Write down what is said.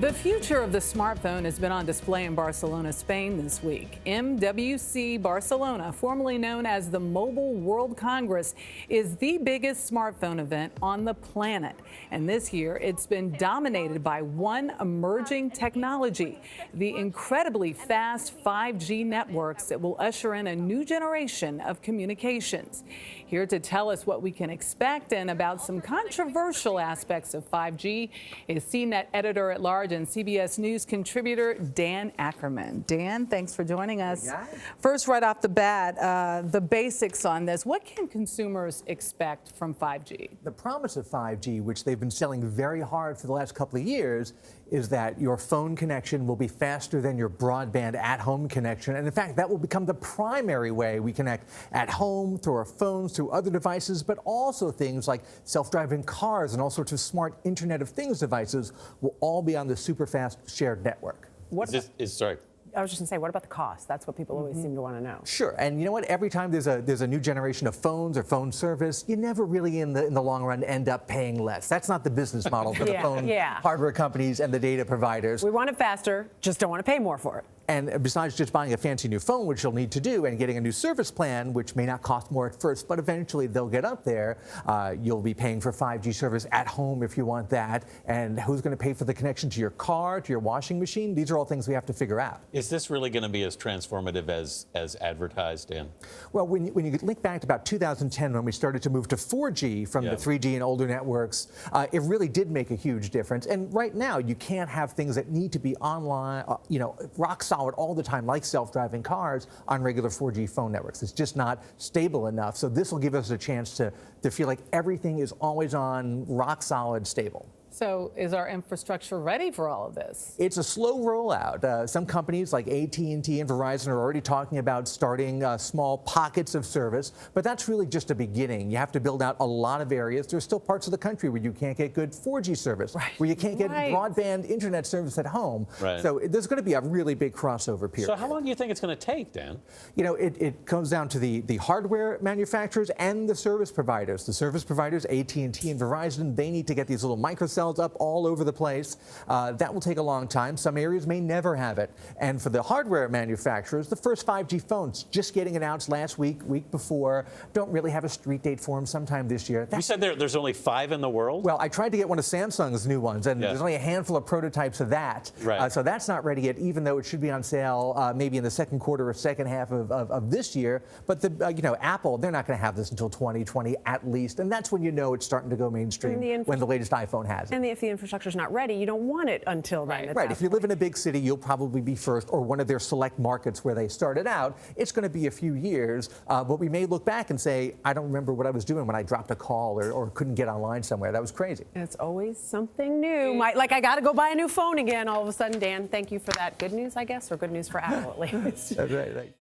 The future of the smartphone has been on display in Barcelona, Spain this week. MWC Barcelona, formerly known as the Mobile World Congress, is the biggest smartphone event on the planet. And this year, it's been dominated by one emerging technology, the incredibly fast 5G networks that will usher in a new generation of communications. Here to tell us what we can expect and about some controversial aspects of 5G is CNET editor-at-large and CBS News contributor Dan Ackerman. Dan, thanks for joining us. First, right off the bat, the basics on this. What can consumers expect from 5G? The promise of 5G, which they've been selling very hard for the last couple of years, is that your phone connection will be faster than your broadband at-home connection. And in fact, that will become the primary way we connect at home, through our phones, through other devices, but also things like self-driving cars and all sorts of smart Internet of Things devices will all be on the super fast shared network. Sorry. I was just going to say, what about the cost? That's what people always seem to want to know. Sure, and you know what? Every time there's a new generation of phones or phone service, you never really, in the long run, end up paying less. That's not the business model for the phone hardware companies and the data providers. We want it faster, just don't want to pay more for it. And besides just buying a fancy new phone, which you'll need to do, and getting a new service plan, which may not cost more at first, but eventually they'll get up there, you'll be paying for 5G service at home if you want that. And who's going to pay for the connection to your car, to your washing machine? These are all things we have to figure out. Is this really going to be as transformative as advertised, Dan? Well, when you link back to about 2010, when we started to move to 4G from the 3G and older networks, it really did make a huge difference. And right now, you can't have things that need to be online, rock solid all the time, like self-driving cars, on regular 4G phone networks. It's just not stable enough. So this will give us a chance to feel like everything is always on, rock solid, stable. So is our infrastructure ready for all of this? It's a slow rollout. Some companies like AT&T and Verizon are already talking about starting small pockets of service, but that's really just a beginning. You have to build out a lot of areas. There's still parts of the country where you can't get good 4G service, where you can't get broadband internet service at home. So there's going to be a really big crossover period. So how long do you think it's going to take, Dan? You know, it comes down to the hardware manufacturers and the service providers. The service providers, AT&T and Verizon, they need to get these little microcells up all over the place. That will take a long time. Some areas may never have it. And for the hardware manufacturers, the first 5G phones just getting announced last week before, don't really have a street date for them sometime this year. You said there's only 5 in the world? Well, I tried to get one of Samsung's new ones, and there's only a handful of prototypes of that. So that's not ready yet, even though it should be on sale maybe in the second quarter or second half of this year. But Apple, they're not going to have this until 2020 at least, and that's when you know it's starting to go mainstream, when the latest iPhone has it. And if the infrastructure's not ready, you don't want it until then. Right. If you live in a big city, you'll probably be first, or one of their select markets where they started out. It's going to be a few years, but we may look back and say, I don't remember what I was doing when I dropped a call or couldn't get online somewhere. That was crazy. And it's always something new. Like I got to go buy a new phone again all of a sudden. Dan, thank you for that. Good news, I guess, or good news for Apple at least. That's right.